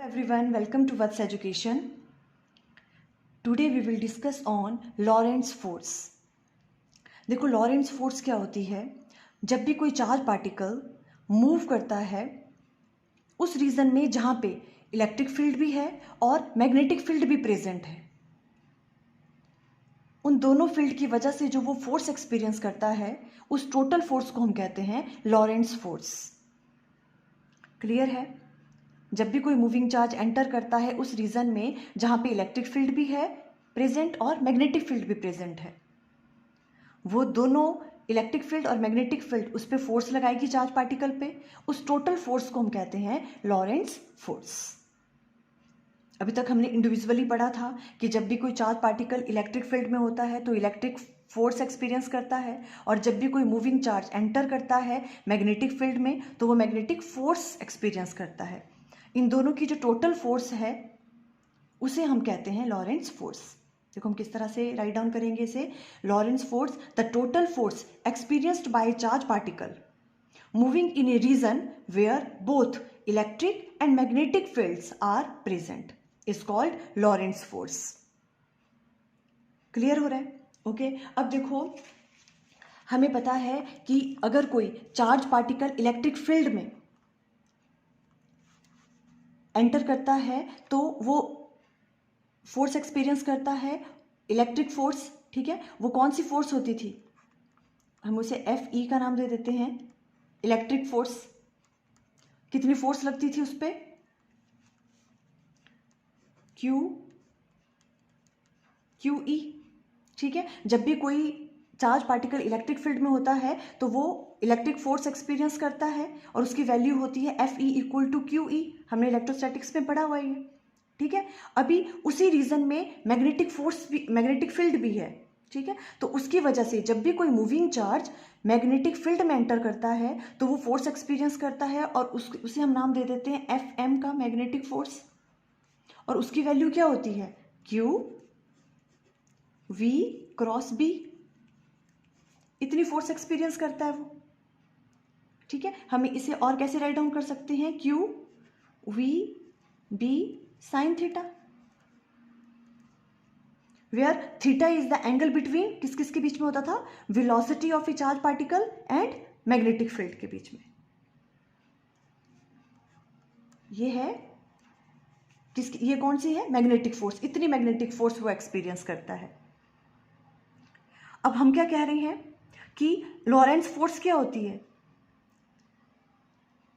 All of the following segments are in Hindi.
everyone, welcome to What's Education. Today we will discuss on Lorentz force. देखो लॉरेंट्ज़ फोर्स क्या होती है. जब भी कोई चार्ज पार्टिकल मूव करता है उस रीजन में जहाँ पे इलेक्ट्रिक फील्ड भी है और मैग्नेटिक फील्ड भी प्रेजेंट है, उन दोनों फील्ड की वजह से जो वो फोर्स एक्सपीरियंस करता है उस टोटल फोर्स को हम कहते हैं लॉरेंट्ज़ फोर्स. क्लियर है. जब भी कोई मूविंग चार्ज एंटर करता है उस रीजन में जहाँ पे इलेक्ट्रिक फील्ड भी है प्रेजेंट और मैग्नेटिक फील्ड भी प्रेजेंट है, वो दोनों इलेक्ट्रिक फील्ड और मैग्नेटिक फील्ड उस पर फोर्स लगाएगी चार्ज पार्टिकल पे. उस टोटल फोर्स को हम कहते हैं लॉरेंट्ज़ फोर्स. अभी तक हमने इंडिविजुअली पढ़ा था कि जब भी कोई चार्ज पार्टिकल इलेक्ट्रिक फील्ड में होता है तो इलेक्ट्रिक फोर्स एक्सपीरियंस करता है, और जब भी कोई मूविंग चार्ज एंटर करता है मैग्नेटिक फील्ड में तो वो मैग्नेटिक फोर्स एक्सपीरियंस करता है. इन दोनों की जो टोटल फोर्स है उसे हम कहते हैं लॉरेंट्ज़ फोर्स. देखो हम किस तरह से राइट डाउन करेंगे इसे. Lorentz force, the total force experienced by charge particle moving in a region where both electric and magnetic fields are present is called Lorentz force. Clear हो रहा है. ओके. अब देखो हमें पता है कि अगर कोई चार्ज पार्टिकल इलेक्ट्रिक फील्ड में एंटर करता है तो वो फोर्स एक्सपीरियंस करता है इलेक्ट्रिक फोर्स. ठीक है. वो कौन सी फोर्स होती थी, हम उसे एफ ई का नाम दे देते हैं. Electric force. कितनी फोर्स लगती थी उस पर, क्यू ई. ठीक है. जब भी कोई चार्ज पार्टिकल इलेक्ट्रिक फील्ड में होता है तो वो इलेक्ट्रिक फोर्स एक्सपीरियंस करता है और उसकी वैल्यू होती है F E equal to Q E. हमने इलेक्ट्रोस्टैटिक्स में पढ़ा हुआ है. ठीक है. अभी उसी रीजन में मैग्नेटिक फोर्स भी, मैग्नेटिक फील्ड भी है. ठीक है. तो उसकी वजह से जब भी कोई मूविंग चार्ज मैग्नेटिक फील्ड में एंटर करता है तो वो फोर्स एक्सपीरियंस करता है और उसे हम नाम दे देते हैं एफ एम का, मैग्नेटिक फोर्स. और उसकी वैल्यू क्या होती है, क्यू वी क्रॉस बी. इतनी फोर्स एक्सपीरियंस करता है वो. ठीक है. हमें इसे और कैसे राइट डाउन कर सकते हैं, Q V B sine theta, where theta is the angle between किस किस के बीच में होता था, velocity of a charge particle and magnetic field के बीच में. ये है ये कौन सी है, मैग्नेटिक फोर्स. इतनी मैग्नेटिक फोर्स वो एक्सपीरियंस करता है. अब हम क्या कह रहे हैं कि लॉरेंट्ज़ फोर्स क्या होती है,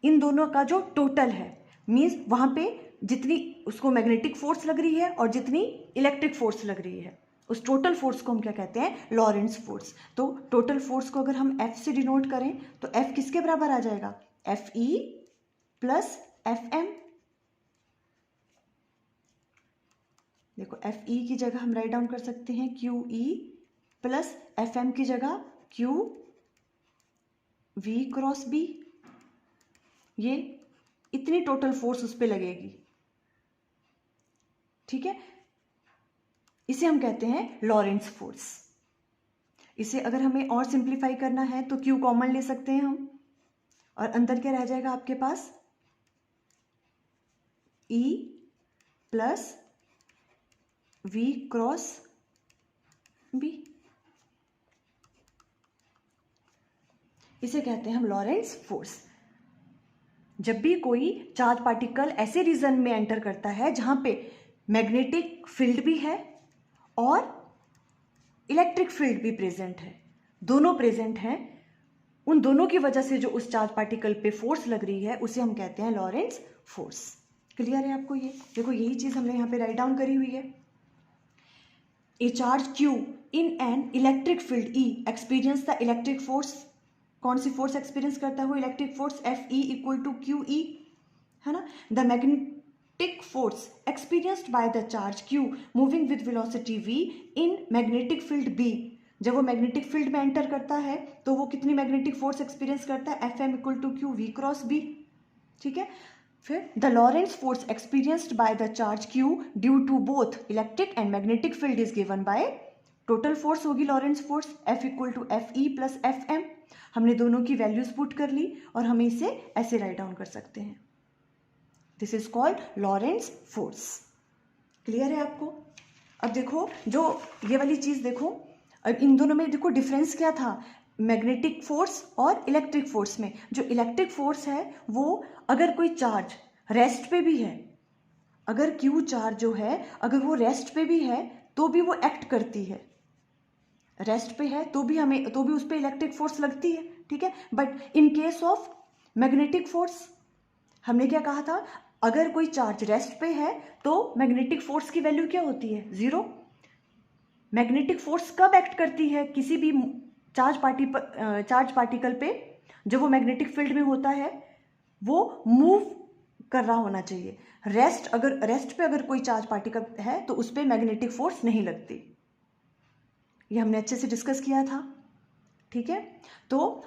इन दोनों का जो टोटल है, मींस वहां पे जितनी उसको मैग्नेटिक फोर्स लग रही है और जितनी इलेक्ट्रिक फोर्स लग रही है उस टोटल फोर्स को हम क्या कहते हैं, लॉरेंट्ज़ फोर्स. तो टोटल फोर्स को अगर हम एफ से डिनोट करें तो एफ किसके बराबर आ जाएगा, F E plus F M. देखो एफ ई की जगह हम राइट डाउन कर सकते हैं Q E plus F M की जगह क्यू वी क्रॉस बी. ये इतनी टोटल फोर्स उस पर लगेगी. ठीक है. इसे हम कहते हैं लॉरेंट्ज़ फोर्स. इसे अगर हमें और सिंप्लीफाई करना है तो क्यू कॉमन ले सकते हैं हम, और अंदर क्या रह जाएगा आपके पास, E plus V cross B. इसे कहते हैं हम लॉरेंट्ज़ फोर्स. जब भी कोई चार्ज पार्टिकल ऐसे रीजन में एंटर करता है जहां पे मैग्नेटिक फील्ड भी है और इलेक्ट्रिक फील्ड भी प्रेजेंट है, दोनों प्रेजेंट हैं, उन दोनों की वजह से जो उस चार्ज पार्टिकल पे फोर्स लग रही है उसे हम कहते हैं लॉरेंट्ज़ फोर्स. क्लियर है आपको. ये देखो यही चीज हमने यहां पे राइट डाउन करी हुई है. A charge Q in an electric field E experience the electric force. कौन सी फोर्स एक्सपीरियंस करता है वो, electric force F E equal to Q E, है ना. The magnetic force experienced by the charge Q moving with velocity V in magnetic field B. जब वो मैग्नेटिक फील्ड में एंटर करता है तो वो कितनी मैग्नेटिक फोर्स एक्सपीरियंस करता है, F M equal to Q V cross B. ठीक है. फिर the Lorentz force experienced by the charge Q due to both electric and magnetic field is given by, total force होगी Lorentz force F equal to F E plus F M. हमने दोनों की वैल्यूज पुट कर ली और हमें इसे ऐसे राइट डाउन कर सकते हैं. This is called Lorentz force. Clear है आपको? अब देखो जो ये वाली चीज देखो, अब इन दोनों में देखो डिफरेंस क्या था, मैग्नेटिक फोर्स और इलेक्ट्रिक फोर्स में। जो इलेक्ट्रिक फोर्स है वो अगर कोई चार्ज रेस्ट पे भी है, अगर क्यू चार्ज जो है अगर वो रेस्ट पे भी है तो भी वो एक्ट करती है, रेस्ट पे है तो भी उस पर इलेक्ट्रिक फोर्स लगती है, ठीक है। But in case of magnetic force हमने क्या कहा था, अगर कोई चार्ज रेस्ट पे है तो मैग्नेटिक फोर्स की वैल्यू क्या होती है, जीरो। मैग्नेटिक फोर्स कब एक्ट करती है, किसी भी चार्ज पार्टिकल पे जब वो मैग्नेटिक फील्ड में होता है वो मूव कर रहा होना चाहिए। रेस्ट पे अगर कोई चार्ज पार्टिकल है तो उस पर मैग्नेटिक फोर्स नहीं लगती। ये हमने अच्छे से डिस्कस किया था, ठीक है। तो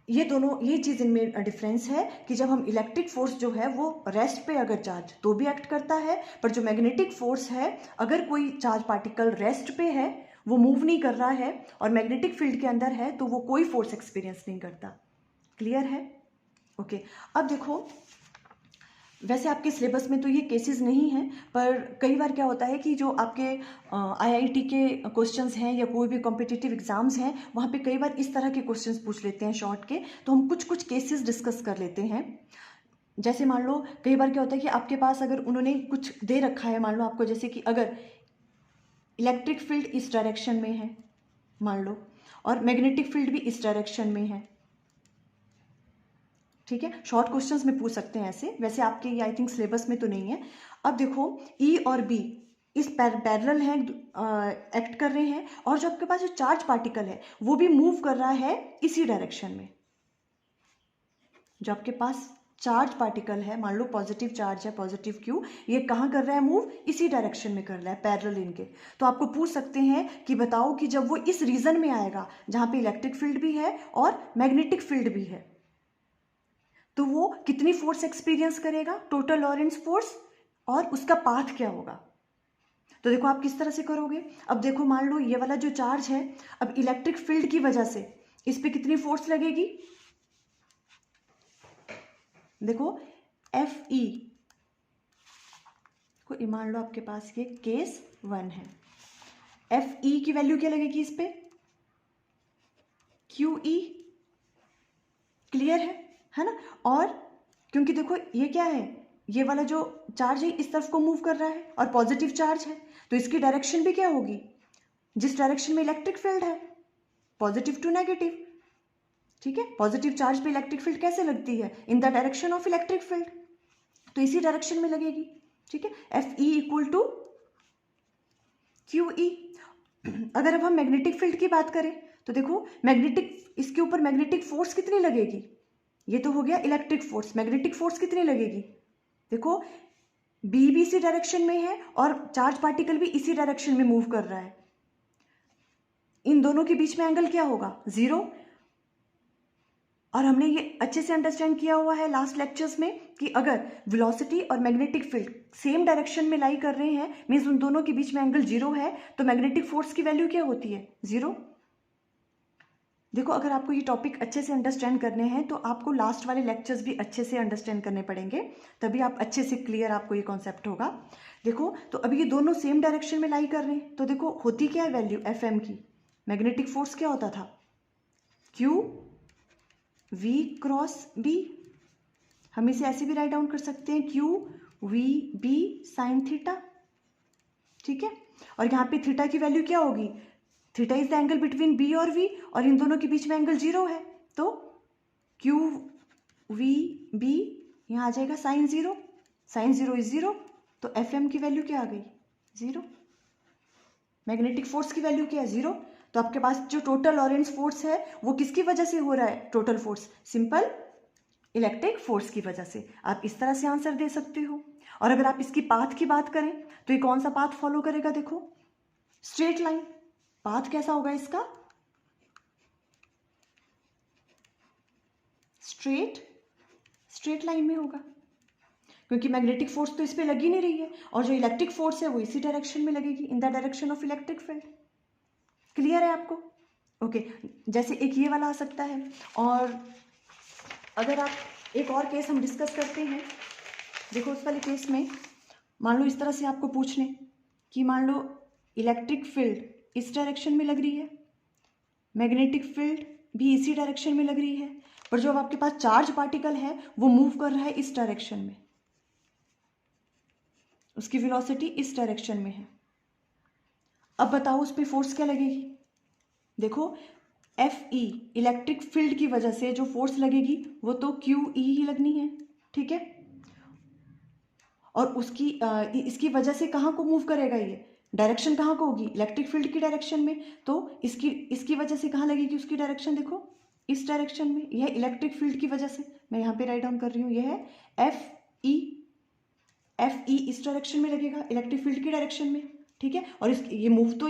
ये चीज इनमें डिफरेंस है कि जब हम इलेक्ट्रिक फोर्स जो है वो रेस्ट पे अगर चार्ज तो भी एक्ट करता है, पर जो मैग्नेटिक फोर्स है अगर कोई चार्ज पार्टिकल रेस्ट पे है वो मूव नहीं कर रहा है और मैग्नेटिक फील्ड के अंदर है तो वो कोई फोर्स एक्सपीरियंस नहीं करता। क्लियर है? ओके। अब देखो वैसे आपके सिलेबस में तो ये केसेस नहीं हैं, पर कई बार क्या होता है कि जो आपके आईआईटी के क्वेश्चंस हैं या कोई भी कॉम्पिटिटिव एग्जाम्स हैं वहाँ पे कई बार इस तरह के क्वेश्चंस पूछ लेते हैं शॉर्ट के, तो हम कुछ कुछ केसेस डिस्कस कर लेते हैं। जैसे मान लो कई बार क्या होता है कि आपके पास अगर उन्होंने कुछ दे रखा है, मान लो आपको जैसे कि अगर इलेक्ट्रिक फील्ड इस डायरेक्शन में है मान लो और मैग्नेटिक फील्ड भी इस डायरेक्शन में है, ठीक है। शॉर्ट क्वेश्चंस में पूछ सकते हैं ऐसे, वैसे आपके ये आई थिंक सिलेबस में तो नहीं है। अब देखो ई और बी इस पैरेलल हैं, एक्ट कर रहे हैं और जो आपके पास जो चार्ज पार्टिकल है वो भी मूव कर रहा है इसी डायरेक्शन में। जो आपके पास चार्ज पार्टिकल है, मान लो पॉजिटिव चार्ज है, पॉजिटिव क्यू, ये कहाँ कर रहा है मूव, इसी डायरेक्शन में कर रहा है पैरेलल इनके। तो आपको पूछ सकते हैं कि बताओ कि जब वो इस रीजन में आएगा जहाँ पे इलेक्ट्रिक फील्ड भी है और मैग्नेटिक फील्ड भी है तो वो कितनी फोर्स एक्सपीरियंस करेगा, टोटल लॉरेंट्ज फोर्स, और उसका पाथ क्या होगा। तो देखो आप किस तरह से करोगे। अब देखो मान लो ये वाला जो चार्ज है, अब इलेक्ट्रिक फील्ड की वजह से इस पे कितनी फोर्स लगेगी, देखो एफ ई को मान लो आपके पास ये केस 1 है, एफ ई की वैल्यू क्या लगेगी इस पे, क्यू ई। क्लियर है ना। और क्योंकि देखो ये क्या है, ये वाला जो चार्ज है इस तरफ को मूव कर रहा है और पॉजिटिव चार्ज है तो इसकी डायरेक्शन भी क्या होगी, जिस डायरेक्शन में इलेक्ट्रिक फील्ड है, पॉजिटिव टू नेगेटिव, ठीक है। पॉजिटिव चार्ज पे इलेक्ट्रिक फील्ड कैसे लगती है, in the direction of electric field, तो इसी डायरेक्शन में लगेगी, ठीक है। F E equal to Q E. अगर अब हम मैग्नेटिक फील्ड की बात करें तो देखो इसके ऊपर मैग्नेटिक फोर्स कितनी लगेगी, ये तो हो गया इलेक्ट्रिक फोर्स, मैग्नेटिक फोर्स कितनी लगेगी, देखो बी भी इसी डायरेक्शन में है और चार्ज पार्टिकल भी इसी डायरेक्शन में मूव कर रहा है, इन दोनों के बीच में एंगल क्या होगा, जीरो। और हमने ये अच्छे से अंडरस्टैंड किया हुआ है लास्ट लेक्चर्स में कि अगर वेलोसिटी और मैग्नेटिक फील्ड सेम डायरेक्शन में लाई कर रहे हैं, मीन्स उन दोनों के बीच में एंगल जीरो है, तो मैग्नेटिक फोर्स की वैल्यू क्या होती है, जीरो। देखो अगर आपको ये टॉपिक अच्छे से अंडरस्टैंड करने हैं तो आपको लास्ट वाले लेक्चर्स भी अच्छे से अंडरस्टैंड करने पड़ेंगे, तभी आप अच्छे से क्लियर आपको ये कॉन्सेप्ट होगा। देखो तो अभी ये दोनों सेम डायरेक्शन में लाई कर रहे हैं तो देखो होती क्या है वैल्यू एफ एम की, मैग्नेटिक फोर्स क्या होता था, क्यू वी क्रॉस बी। हम इसे ऐसे भी राइट डाउन कर सकते हैं, Q V B sine theta, ठीक है। और यहाँ पे थीटा की वैल्यू क्या होगी, theta is the angle between B और वी, और इन दोनों के बीच में एंगल जीरो है तो क्यू वी बी यहाँ आ जाएगा साइन जीरो इज जीरो, तो एफ एम की वैल्यू क्या आ गई, जीरो। मैग्नेटिक फोर्स की वैल्यू क्या है, जीरो। तो आपके पास जो टोटल लॉरेंट्ज फोर्स है वो किसकी वजह से हो रहा है, total force, simple electric force की वजह से। आप इस तरह से आंसर दे सकते हो। और अगर आप इसकी पाथ की बात करें तो ये कौन सा पाथ फॉलो करेगा, देखो स्ट्रेट लाइन। पाथ कैसा होगा इसका, स्ट्रेट लाइन में होगा, क्योंकि मैग्नेटिक फोर्स तो इस पे लगी नहीं रही है और जो इलेक्ट्रिक फोर्स है वो इसी डायरेक्शन में लगेगी, इन the direction of electric field. Clear है आपको, ओके। जैसे एक ये वाला आ सकता है, और अगर आप एक और केस हम डिस्कस करते हैं, देखो उस वाले केस में मान लो इस तरह से आपको पूछ लें कि मान लो इलेक्ट्रिक फील्ड इस डायरेक्शन में लग रही है, मैग्नेटिक फील्ड भी इसी डायरेक्शन में लग रही है, पर जो अब आपके पास चार्ज पार्टिकल है वो मूव कर रहा है इस डायरेक्शन में, उसकी वेलोसिटी इस डायरेक्शन में है। अब बताओ उस पर फोर्स क्या लगेगी। देखो Fe इलेक्ट्रिक फील्ड की वजह से जो फोर्स लगेगी वो तो QE ही लगनी है, ठीक है। और उसकी इसकी वजह से कहाँ को मूव करेगा, ये डायरेक्शन कहाँ को होगी, इलेक्ट्रिक फील्ड की डायरेक्शन में। तो इसकी वजह से कहाँ लगेगी उसकी डायरेक्शन, देखो इस डायरेक्शन में। यह इलेक्ट्रिक फील्ड की वजह से, मैं यहाँ पे राइट डाउन कर रही हूँ, यह है Fe इस डायरेक्शन में लगेगा, इलेक्ट्रिक फील्ड की डायरेक्शन में, ठीक है। और ये मूव तो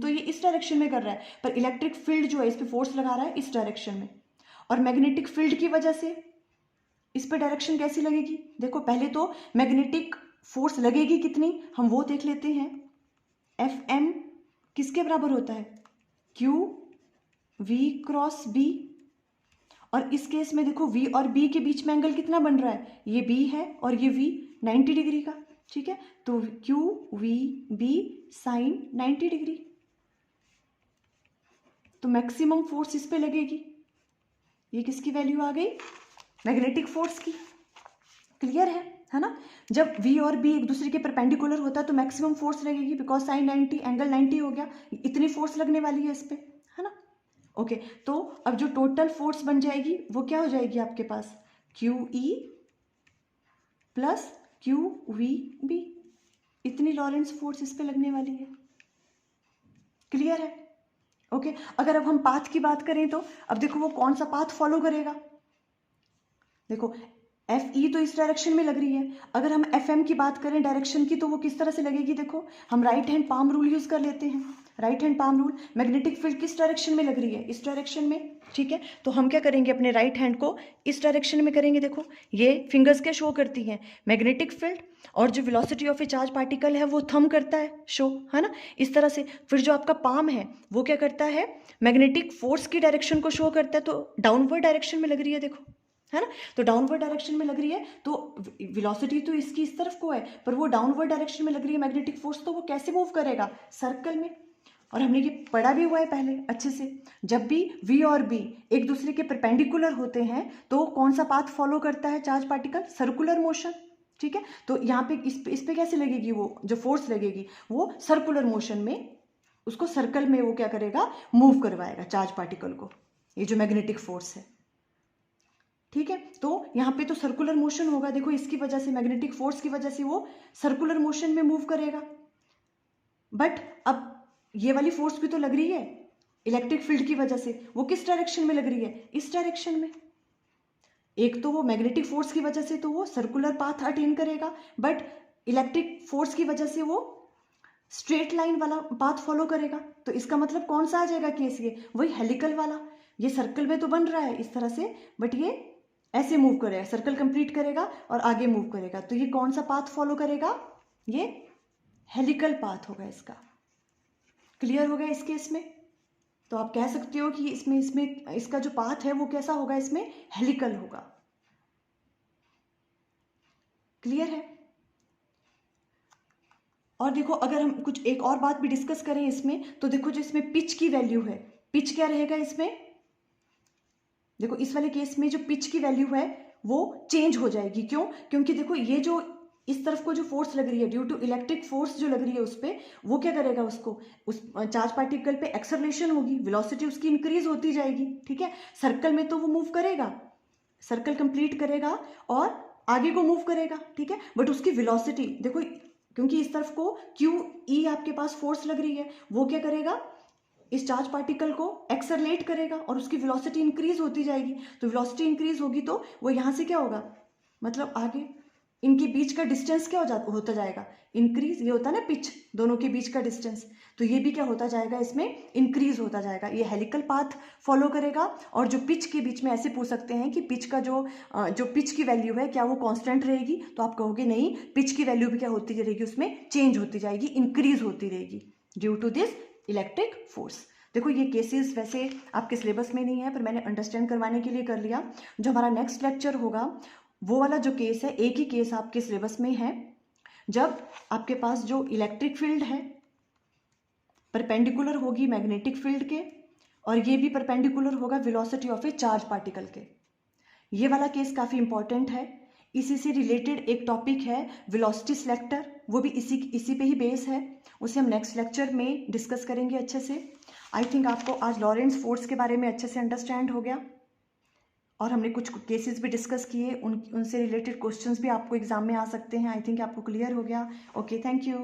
ये इस डायरेक्शन में कर रहा है, पर इलेक्ट्रिक फील्ड जो है इस पर फोर्स लगा रहा है इस डायरेक्शन में। और मैग्नेटिक फील्ड की वजह से इस पर डायरेक्शन कैसी लगेगी, देखो पहले तो मैग्नेटिक फोर्स लगेगी कितनी, हम वो देख लेते हैं। Fm किसके बराबर होता है, Q V क्रॉस B। और इस केस में देखो V और B के बीच में एंगल कितना बन रहा है, ये B है और ये V 90 डिग्री का, ठीक है। तो Q V B sine 90 degree. तो मैक्सिमम फोर्स इस पे लगेगी, ये किसकी वैल्यू आ गई, मैग्नेटिक फोर्स की। क्लियर है ना। जब V और B एक दूसरे के परपेंडिकुलर होता है तो मैक्सिमम फोर्स लगेगी, बिकॉज साइन 90 एंगल 90 हो गया, इतनी फोर्स लगने वाली है इस पे, है ना। ओके, तो अब जो टोटल फोर्स बन जाएगी वो क्या हो जाएगी आपके पास, QE प्लस QVB, इतनी लॉरेंस फोर्स इस पे लगने वाली है। क्लियर है। ओके, अगर अब हम पाथ की बात करें तो अब देखो वो कौन सा पाथ फॉलो करेगा। देखो Fe तो इस डायरेक्शन में लग रही है, अगर हम Fm की बात करें डायरेक्शन की तो वो किस तरह से लगेगी, देखो हम right hand palm rule use कर लेते हैं। Right hand palm rule, magnetic field किस डायरेक्शन में लग रही है, इस डायरेक्शन में, ठीक है। तो हम क्या करेंगे, अपने राइट हैंड को इस डायरेक्शन में करेंगे। देखो ये फिंगर्स क्या शो करती हैं, मैग्नेटिक फील्ड, और जो velocity of a charge particle है वो थंब करता है शो, है ना, इस तरह से। फिर जो आपका पाम है वो क्या करता है, मैग्नेटिक फोर्स की डायरेक्शन को शो करता है, तो डाउनवर्ड डायरेक्शन में लग रही है, देखो, है ना। तो डाउनवर्ड डायरेक्शन में लग रही है, तो वेलोसिटी तो इसकी इस तरफ को है, पर वो डाउनवर्ड डायरेक्शन में लग रही है मैग्नेटिक फोर्स, तो वो कैसे मूव करेगा, सर्कल में। और हमने ये पढ़ा भी हुआ है पहले अच्छे से, जब भी V और B एक दूसरे के परपेंडिकुलर होते हैं तो कौन सा पाथ फॉलो करता है चार्ज पार्टिकल, सर्कुलर मोशन, ठीक है। तो यहाँ पे इस पे कैसे लगेगी, वो जो फोर्स लगेगी वो सर्कुलर मोशन में, उसको सर्कल में वो क्या करेगा, मूव करवाएगा चार्ज पार्टिकल को, ये जो मैग्नेटिक फोर्स है, ठीक है। तो यहाँ पे तो सर्कुलर मोशन होगा, देखो इसकी वजह से, मैग्नेटिक फोर्स की वजह से वो सर्कुलर मोशन में मूव करेगा। बट अब ये वाली फोर्स भी तो लग रही है इलेक्ट्रिक फील्ड की वजह से, वो किस डायरेक्शन में लग रही है, इस डायरेक्शन में। एक तो वो मैग्नेटिक फोर्स की वजह से तो वो सर्कुलर पाथ अटेन करेगा, बट इलेक्ट्रिक फोर्स की वजह से वो स्ट्रेट लाइन वाला पाथ फॉलो करेगा। तो इसका मतलब कौन सा आ जाएगा केस, ये वही हेलिकल वाला। ये सर्कल में तो बन रहा है इस तरह से, बट ये ऐसे मूव करेगा, सर्कल कंप्लीट करेगा और आगे मूव करेगा। तो ये कौन सा पाथ फॉलो करेगा, ये हेलिकल पाथ होगा इसका। क्लियर हो गया इस केस में। तो आप कह सकते हो कि इसमें इसका जो पाथ है वो कैसा होगा, इसमें हेलिकल होगा। क्लियर है। और देखो अगर हम कुछ एक और बात भी डिस्कस करें इसमें, तो देखो जो इसमें पिच की वैल्यू है, पिच क्या रहेगा इसमें, देखो इस वाले केस में जो पिच की वैल्यू है वो चेंज हो जाएगी। क्यों, क्योंकि देखो ये जो इस तरफ को जो फोर्स लग रही है ड्यू टू इलेक्ट्रिक फोर्स जो लग रही है उस पर, वो क्या करेगा, उसको उस चार्ज पार्टिकल पे एक्सेलरेशन होगी, वेलोसिटी उसकी इंक्रीज होती जाएगी, ठीक है। सर्कल में तो वो मूव करेगा, सर्कल कंप्लीट करेगा और आगे को मूव करेगा, ठीक है। बट उसकी वेलोसिटी देखो, क्योंकि इस तरफ को QE आपके पास फोर्स लग रही है, वो क्या करेगा, इस चार्ज पार्टिकल को एक्सेलरेट करेगा और उसकी वेलोसिटी इंक्रीज होती जाएगी। तो वेलोसिटी इंक्रीज होगी तो वो यहाँ से क्या होगा, मतलब आगे इनके बीच का डिस्टेंस क्या होता जाएगा, इंक्रीज। ये होता है ना पिच, दोनों के बीच का डिस्टेंस, तो ये भी क्या होता जाएगा, इसमें इंक्रीज होता जाएगा। ये हेलिकल पाथ फॉलो करेगा। और जो पिच के बीच में ऐसे पूछ सकते हैं कि पिच का जो पिच की वैल्यू है क्या वो कांस्टेंट रहेगी, तो आप कहोगे नहीं, पिच की वैल्यू भी क्या होती रहेगी, उसमें चेंज होती जाएगी, इंक्रीज होती रहेगी due to this electric force. देखो ये केसेस वैसे आपके सिलेबस में नहीं है, पर मैंने अंडरस्टैंड करवाने के लिए कर लिया। जो हमारा नेक्स्ट लेक्चर होगा वो वाला जो केस है, एक ही केस आपके सिलेबस में है, जब आपके पास जो इलेक्ट्रिक फील्ड है परपेंडिकुलर होगी मैग्नेटिक फील्ड के, और ये भी परपेंडिकुलर होगा velocity of a charge particle के। ये वाला केस काफ़ी इंपॉर्टेंट है। इसी से रिलेटेड एक टॉपिक है वेलोसिटी सिलेक्टर, वो भी इसी पे ही बेस है, उसे हम नेक्स्ट लेक्चर में डिस्कस करेंगे अच्छे से। आई थिंक आपको आज लॉरेंट्ज फोर्स के बारे में अच्छे से अंडरस्टैंड हो गया, और हमने कुछ केसेस भी डिस्कस किए, उनसे रिलेटेड क्वेश्चंस भी आपको एग्जाम में आ सकते हैं। आई थिंक आपको क्लियर हो गया। Okay, thank you.